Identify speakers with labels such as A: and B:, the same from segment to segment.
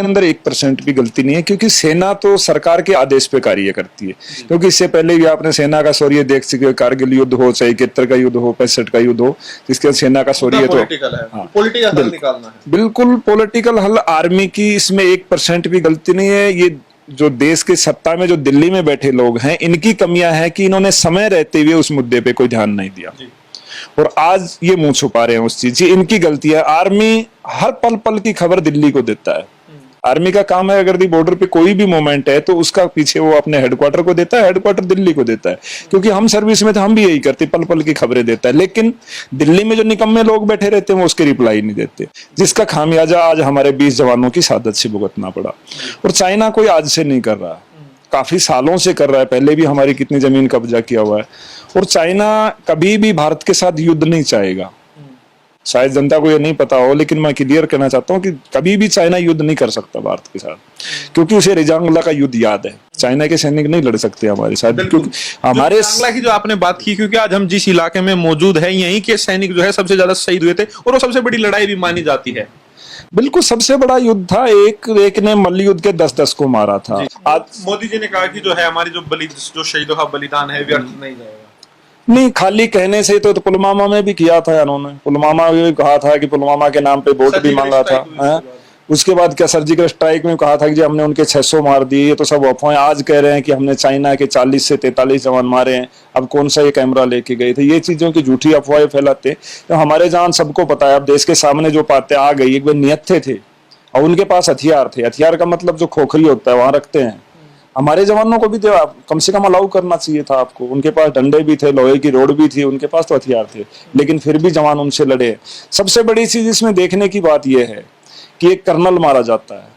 A: अंदर 1% भी गलती नहीं है, क्योंकि सेना तो सरकार के आदेश पे कार्य करती है। क्योंकि इससे पहले भी आपने सेना का शौर्य देख सके, कारगिल युद्ध हो, चाहे 71 का युद्ध हो, 65 का युद्ध हो, जिसके सेना का शौर्य तो
B: पॉलिटिकल हल निकालना है।
A: बिल्कुल पॉलिटिकल हल। आर्मी की इसमें 1% भी गलती नहीं है। ये जो देश के सत्ता में जो दिल्ली में बैठे लोग हैं, इनकी कमियां हैं कि इन्होंने समय रहते हुए उस मुद्दे पे कोई ध्यान नहीं दिया, और आज ये मुंह छुपा रहे हैं उस चीज की। इनकी गलती है। आर्मी हर पल पल की खबर दिल्ली को देता है। आर्मी का काम है, अगर दी बॉर्डर पे कोई भी मूवमेंट है तो उसका पीछे वो अपने हेडक्वार्टर को देता है, हेडक्वार्टर दिल्ली को देता है। क्योंकि हम सर्विस में थे, हम भी यही करते, पल पल की खबरें देता है। लेकिन दिल्ली में जो निकम्मे लोग बैठे रहते हैं वो उसके रिप्लाई नहीं देते, जिसका खामियाजा आज हमारे 20 जवानों की शहादत से भुगतना पड़ा। और चाइना कोई आज से नहीं कर रहा, काफी सालों से कर रहा है। पहले भी हमारी कितनी जमीन कब्जा किया हुआ है। और चाइना कभी भी भारत के साथ युद्ध नहीं चाहेगा। शायद जनता को ये नहीं पता हो, लेकिन मैं क्लियर करना चाहता हूँ कि कभी भी चाइना युद्ध नहीं कर सकता भारत के साथ, क्योंकि उसे रिजांगला का युद्ध याद है। चाइना के सैनिक नहीं लड़ सकते हमारे साथ, क्योंकि हमारे
B: की जो आपने बात की, क्योंकि आज हम जिस इलाके में मौजूद है, यहीं के सैनिक जो है सबसे ज्यादा शहीद हुए थे, और वो सबसे बड़ी लड़ाई भी मानी जाती है।
A: बिल्कुल सबसे बड़ा युद्ध था। एक ने मल्ल युद्ध के 10-10 को मारा था।
B: आज मोदी जी ने कहा कि जो है हमारी जो शहीदों का बलिदान है व्यर्थ नहीं जाएगा।
A: नहीं, खाली कहने से तो पुलवामा में भी किया था इन्होंने। पुलवामा में भी कहा था कि पुलवामा के नाम पे वोट भी मांगा था। उसके बाद क्या सर्जिकल स्ट्राइक में कहा था कि हमने उनके 600 मार दिए। ये तो सब अफवाहें। आज कह रहे हैं कि हमने चाइना के 40 से 43 जवान मारे हैं। अब कौन सा ये कैमरा लेके गए थे? ये चीजों की झूठी अफवाहें फैलाते। तो हमारे जान सबको पता है, अब देश के सामने जो बातें आ गई, एक बार नियत थे और उनके पास हथियार थे। हथियार का मतलब जो खोखली होता है वहां रखते हैं। हमारे जवानों को भी तो कम से कम अलाउ करना चाहिए था आपको। उनके पास डंडे भी थे, लोहे की रोड भी थी, उनके पास तो हथियार थे, लेकिन फिर भी जवान उनसे लड़े। सबसे बड़ी चीज इसमें देखने की बात यह है कि एक कर्नल मारा जाता है।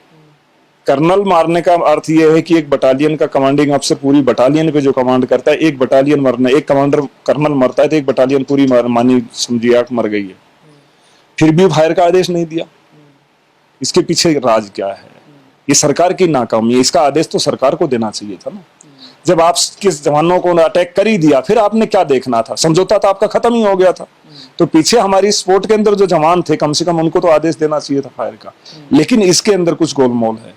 A: कर्नल मारने का अर्थ यह है कि एक बटालियन का कमांडिंग अफसर पूरी बटालियन पे जो कमांड करता है, एक बटालियन मरना, एक कमांडर कर्नल मरता है तो एक बटालियन पूरी मानी समझिए आप मर गई है। फिर भी फायर का आदेश नहीं दिया। इसके पीछे राज क्या है? ये सरकार की नाकामी है। इसका आदेश तो सरकार को देना चाहिए था ना। जब आप किस जवानों को अटैक कर ही दिया, फिर आपने क्या देखना था? समझौता तो आपका खत्म ही हो गया था। तो पीछे हमारी स्पोर्ट के अंदर जो जवान थे, कम से कम उनको तो आदेश देना चाहिए था फायर का। लेकिन इसके अंदर कुछ गोलमोल है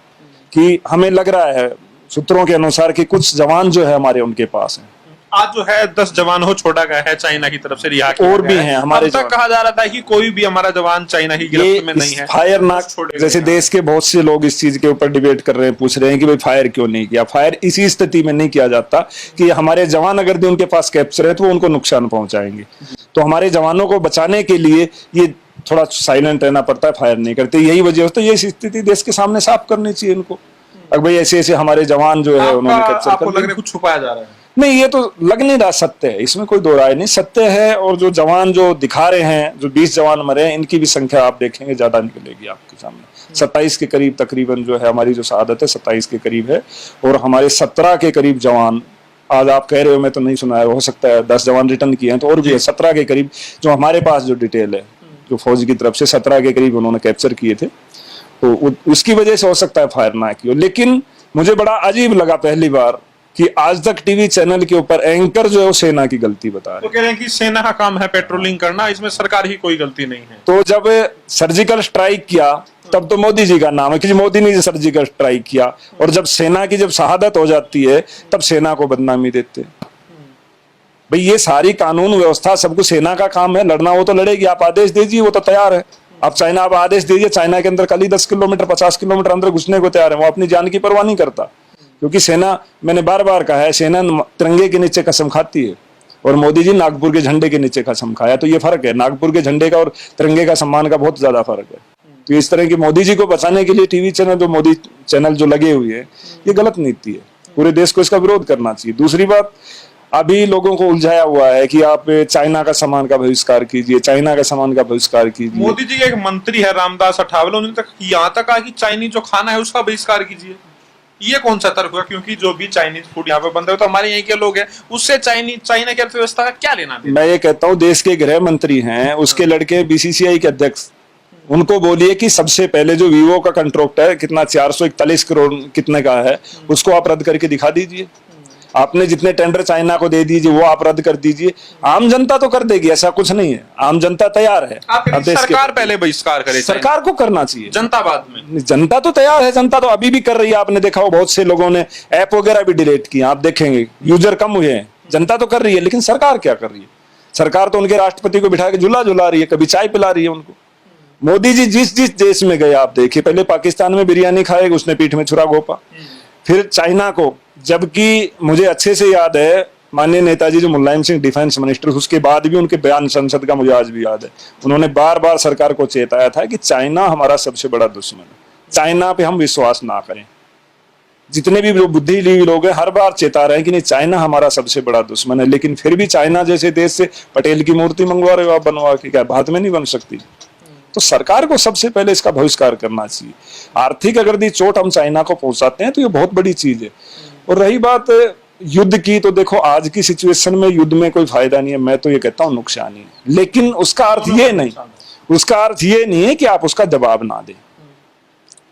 A: कि हमें लग रहा है सूत्रों के अनुसार कि कुछ जवान जो है हमारे उनके पास हैं।
B: आज जो है 10 जवान हो छोड़ा गया है चाइना की तरफ से, रिहा
A: और भी हैं हमारे।
B: तक कहा जा रहा था कि कोई भी हमारा जवान चाइना की गिरफ्त में नहीं है।
A: फायर ना, जैसे देश के बहुत से लोग इस चीज के ऊपर डिबेट कर रहे हैं, पूछ रहे हैं कि भाई फायर क्यों नहीं किया। फायर इसी स्थिति में नहीं किया जाता कि हमारे जवान अगर भी उनके पास कैप्चर है तो वो उनको नुकसान पहुंचाएंगे। तो हमारे जवानों को बचाने के लिए ये थोड़ा साइलेंट रहना पड़ता है, फायर नहीं करते। यही वजह होती है। ये स्थिति देश के सामने साफ करनी चाहिए इनको। अगर भाई ऐसे ऐसे हमारे जवान जो है उन्होंने कैप्चर कर लिया।
B: कुछ छुपाया जा रहा है?
A: नहीं, ये तो लग नहीं रहा। सत्य है, इसमें कोई दो राय नहीं, सत्य है। और जो जवान जो दिखा रहे हैं, जो 20 जवान मरे हैं, इनकी भी संख्या आप देखेंगे ज्यादा निकलेगी आपके सामने। 27 के करीब तकरीबन जो है हमारी जो शहादत है 27 के करीब है। और हमारे 17 के करीब जवान आज आप कह रहे हो, मैं तो नहीं सुना है, हो सकता है 10 जवान रिटर्न किए हैं तो और भी है। 17 के करीब जो हमारे पास जो डिटेल है, जो फौज की तरफ से 17 के करीब उन्होंने कैप्चर किए थे। तो उसकी वजह से हो सकता है फायर ना किया। लेकिन मुझे बड़ा अजीब लगा पहली बार कि आज तक टीवी चैनल के ऊपर एंकर जो है वो सेना की गलती बता रहे हैं।
B: तो कह रहे हैं कि सेना का काम है पेट्रोलिंग करना, इसमें सरकार ही कोई गलती नहीं है।
A: तो जब सर्जिकल स्ट्राइक किया तब तो मोदी जी का नाम है कि मोदी ने सर्जिकल स्ट्राइक किया। और जब सेना की जब शहादत हो जाती है तब सेना को बदनामी देते हैं। भाई ये सारी कानून व्यवस्था सब कुछ सेना का काम है। लड़ना वो तो लड़ेगी, आप आदेश दीजिए, वो तो तैयार है। आप चाइना आप आदेश दीजिए, चाइना के अंदर कल ही 10 किलोमीटर 50 किलोमीटर अंदर घुसने को तैयार है। वो अपनी जान की परवाह नहीं करता, क्योंकि सेना, मैंने बार बार कहा है, सेना तिरंगे के नीचे कसम खाती है और मोदी जी नागपुर के झंडे के नीचे कसम खाया। तो ये फर्क है, नागपुर के झंडे का और तिरंगे का सम्मान का बहुत ज्यादा फर्क है। तो इस तरह की मोदी जी को बचाने के लिए टीवी चैनल जो मोदी चैनल जो लगे हुए हैं, ये गलत नीति है। पूरे देश को इसका विरोध करना चाहिए। दूसरी बात, अभी लोगों को उलझाया हुआ है कि आप चाइना का सामान का बहिष्कार कीजिए, चाइना का सामान का बहिष्कार कीजिए।
B: मोदी जी के एक मंत्री है रामदास अठावले, उन्होंने तक यहाँ तक कहा कि चाइनीज जो खाना है उसका बहिष्कार कीजिए। ये कौन सा तर्क हुआ? क्योंकि जो भी चाइनीज फूड यहाँ पे बनता है तो हमारे यहाँ के लोग हैं, उससे चाइना की अर्थव्यवस्था का क्या लेना देना?
A: मैं ये कहता हूँ, देश के गृह मंत्री हैं, उसके लड़के बीसीसीआई के अध्यक्ष, उनको बोलिए कि सबसे पहले जो वीवो का कॉन्ट्रैक्ट है कितना 441 करोड़ कितने का है, उसको आप रद्द करके दिखा दीजिए। आपने जितने टेंडर चाइना को दे दीजिए वो आप रद्द कर दीजिए। आम जनता तो कर देगी, ऐसा कुछ नहीं है, आम जनता तैयार है।
B: आप
A: अब देश
B: सरकार पहले बहिष्कार करे,
A: सरकार को करना चाहिए,
B: जनता बाद में।
A: जनता तो तैयार है, जनता तो अभी भी कर रही है। आपने देखा हो बहुत से लोगों ने ऐप वगैरह भी डिलीट किए, आप देखेंगे यूजर कम हुए हैं। जनता तो कर रही है, लेकिन सरकार क्या कर रही है? सरकार तो उनके राष्ट्रपति को बिठा के झूला झुला रही है, कभी चाय पिला रही है उनको। मोदी जी जिस जिस देश में गए आप देखिए, पहले पाकिस्तान में बिरयानी खाएगा, उसने पीठ में छुरा घोंपा, फिर चाइना को, जबकि मुझे अच्छे से याद है माननीय नेताजी जो मुलायम सिंह डिफेंस मिनिस्टर, उसके बाद भी उनके बयान संसद का मुझे आज भी याद है, उन्होंने बार बार सरकार को चेताया था कि चाइना हमारा सबसे बड़ा दुश्मन है, चाइना पे हम विश्वास ना करें। जितने भी बुद्धिजीवी लोग हैं हर बार चेता रहे हैं कि नहीं, चाइना हमारा सबसे बड़ा दुश्मन है, लेकिन फिर भी चाइना जैसे देश से पटेल की मूर्ति मंगवा रहे हो आप बनवा के, क्या भारत में नहीं बन सकती? तो सरकार को सबसे पहले इसका बहिष्कार करना चाहिए। आर्थिक अगर दी चोट हम चाइना को पहुंचाते हैं तो ये बहुत बड़ी चीज है। और रही बात युद्ध की, तो देखो आज की सिचुएशन में युद्ध में कोई फायदा नहीं है, मैं तो ये कहता हूँ नुकसान ही है। लेकिन उसका अर्थ ये नहीं, उसका अर्थ ये नहीं है कि आप उसका जवाब ना दें।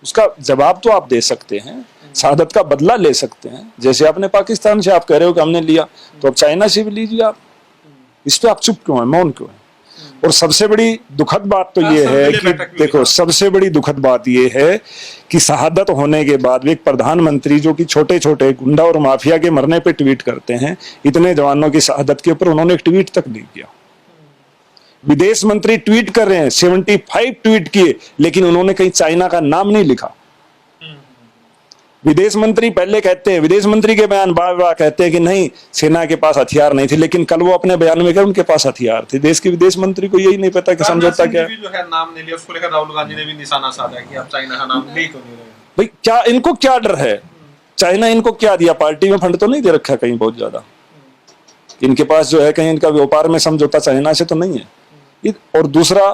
A: उसका जवाब तो आप दे सकते हैं, शहादत का बदला ले सकते हैं। जैसे आपने पाकिस्तान से आप कह रहे हो कि हमने लिया, तो अब चाइना से भी लीजिए आप। इस पे आप चुप क्यों है, मौन क्यों है? और सबसे बड़ी दुखद बात तो ये है कि देखो, सबसे बड़ी दुखद बात ये है कि शहादत होने के बाद भी एक प्रधानमंत्री जो कि छोटे छोटे गुंडा और माफिया के मरने पे ट्वीट करते हैं, इतने जवानों की शहादत के ऊपर उन्होंने एक ट्वीट तक नहीं किया। विदेश मंत्री ट्वीट कर रहे हैं, 75 ट्वीट किए, लेकिन उन्होंने कहीं चाइना का नाम नहीं लिखा। विदेश मंत्री पहले कहते हैं, विदेश मंत्री के बयान बार बार कहते हैं कि नहीं सेना के पास हथियार नहीं थे, लेकिन कल वो अपने बयान में कहे उनके पास हथियार थे। देश के विदेश मंत्री को यही नहीं पता कि समझौता क्या है।
B: जो है नाम नहीं लिया, उसको लेकर राहुल गांधी ने भी निशाना साधा कि आप चाइना का नाम ले क्यों नहीं रहे।
A: भाई क्या इनको क्या डर है? चाइना इनको क्या दिया? पार्टी में फंड तो नहीं दे रखा कहीं बहुत ज्यादा? इनके पास जो है कहीं इनका व्यापार में समझौता चाइना से तो नहीं है। और दूसरा,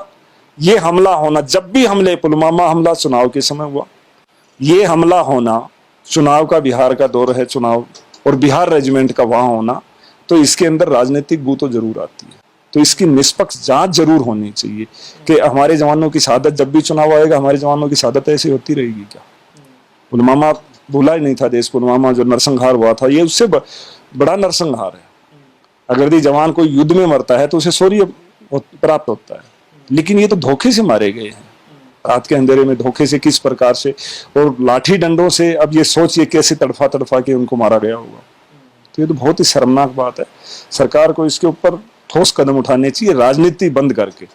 A: ये हमला होना, जब भी हमले, पुलवामा हमला चुनाव के समय हुआ, ये हमला होना चुनाव का, बिहार का दौर है चुनाव, और बिहार रेजिमेंट का वहां होना, तो इसके अंदर राजनीतिक बू तो जरूर आती है। तो इसकी निष्पक्ष जांच जरूर होनी चाहिए कि हमारे जवानों की शहादत, जब भी चुनाव आएगा हमारे जवानों की शहादत ऐसी होती रहेगी क्या? पुलवामा भूला ही नहीं था देश, पुलवामा जो नरसंहार हुआ था, ये उससे बड़ा नरसंहार है। अगर ये जवान कोई युद्ध में मरता है तो उसे शौर्य प्राप्त होता है, लेकिन ये तो धोखे से मारे गए हैं, रात के अंधेरे में धोखे से, किस प्रकार से, और लाठी डंडों से। अब ये सोचिए कैसे तड़फा तड़फा के उनको मारा गया होगा। तो ये तो बहुत ही शर्मनाक बात है। सरकार को इसके ऊपर ठोस कदम उठाने चाहिए, राजनीति बंद करके।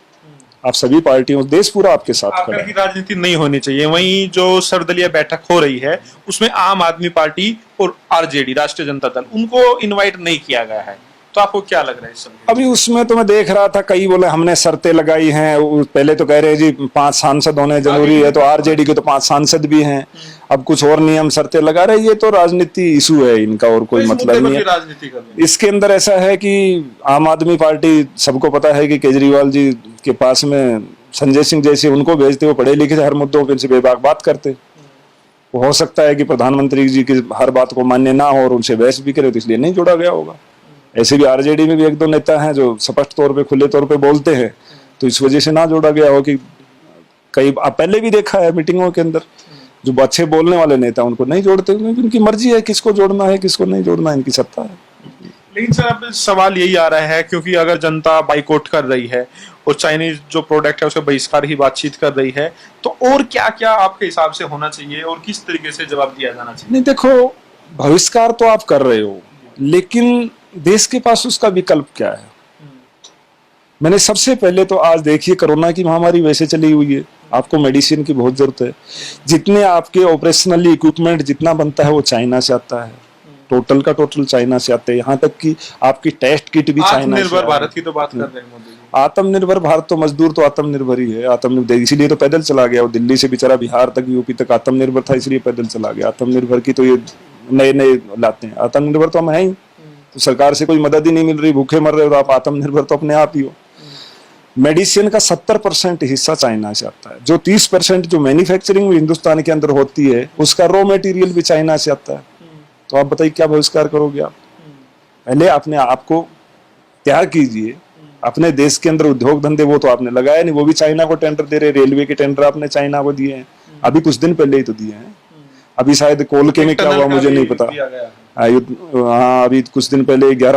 A: आप सभी पार्टियों, देश पूरा आपके साथ खड़ा है।
B: राजनीति नहीं होनी चाहिए। वहीं जो सर्वदलीय बैठक हो रही है उसमें आम आदमी पार्टी और आरजेडी, राष्ट्रीय जनता दल, उनको इनवाइट नहीं किया गया है, तो आपको क्या लग रहा है इस समय?
A: अभी उसमें तो मैं देख रहा था, कई बोले हमने शर्तें लगाई हैं। पहले तो कह रहे हैं जी 5 सांसद होने जरूरी है, तो आरजेडी के तो 5 सांसद भी हैं। अब कुछ और नियम शर्तें लगा रहे हैं। ये तो राजनीति इशू है इनका, और कोई मतलब नहीं है।
B: राजनीति कर रहे हैं।
A: इसके अंदर ऐसा है कि आम आदमी पार्टी, सबको पता है कि केजरीवाल जी के पास में संजय सिंह जैसे उनको भेजते, वो पढ़े लिखे हर मुद्दों पे उनसे बेबाक बात करते। वो हो सकता है कि प्रधानमंत्री जी की हर बात को मान्य ना हो और उनसे बहस भी करे, तो इसलिए नहीं जोड़ा गया होगा। ऐसे भी आरजेडी में भी 1-2 नेता हैं जो स्पष्ट तौर पे, खुले तौर पे बोलते हैं, तो इस वजह से ना जोड़ा गया हो। कि कई पहले भी देखा है मीटिंगों के अंदर, जो अच्छे बोलने वाले नेता उनको नहीं जोड़ते, क्योंकि उनकी मर्जी है किसको जोड़ना है किसको नहीं जोड़ना, इनकी सत्ता है।
B: लेकिन सर अब सवाल यही आ रहा है, क्योंकि अगर जनता बाइकआउट कर रही है और चाइनीज जो प्रोडक्ट है उसका बहिष्कार की बातचीत कर रही है, तो और क्या क्या आपके हिसाब से होना चाहिए और किस तरीके से जवाब दिया जाना चाहिए?
A: नहीं देखो, बहिष्कार तो आप कर रहे हो, लेकिन देश के पास उसका विकल्प क्या है? मैंने सबसे पहले तो आज देखिए, कोरोना की महामारी वैसे चली हुई है, आपको मेडिसिन की बहुत जरूरत है। जितने आपके ऑपरेशनली इक्विपमेंट जितना बनता है वो चाइना से आता है, टोटल का टोटल चाइना से आते हैं। यहाँ तक कि आपकी टेस्ट किट भी चाइना से।
B: आत्मनिर्भर भारत की तो बात कर रहे हैं मोदी जी।
A: आत्मनिर्भर भारत तो मजदूर तो आत्मनिर्भर ही है, आत्मनिर्भर इसीलिए तो पैदल चला गया। वो दिल्ली से बेचारा बिहार तक, यूपी तक आत्मनिर्भर था, इसलिए पैदल चला गया। आत्मनिर्भर की तो ये नए नए लाते हैं। आत्मनिर्भर तो हम है ही, तो सरकार से कोई मदद ही नहीं मिल रही, भूखे मर रहे हो, तो आप आत्मनिर्भर तो अपने आप ही हो। मेडिसिन का 70% हिस्सा चाइना से आता है। जो 30% जो मैन्युफैक्चरिंग हिंदुस्तान के अंदर होती है, उसका रॉ मटेरियल भी चाइना से आता है। तो आप बताइए क्या बहिष्कार करोगे आप? पहले अपने आप को तैयार कीजिए। अपने देश के अंदर उद्योग धंधे वो तो आपने लगाया नहीं, वो भी चाइना को टेंडर दे रहे। रेलवे के टेंडर आपने चाइना को दिए हैं, अभी कुछ दिन पहले ही तो दिए हैं। अभी शायद कोल के में क्या हुआ मुझे नहीं पता। हाँ, अभी कुछ दिन पहले 11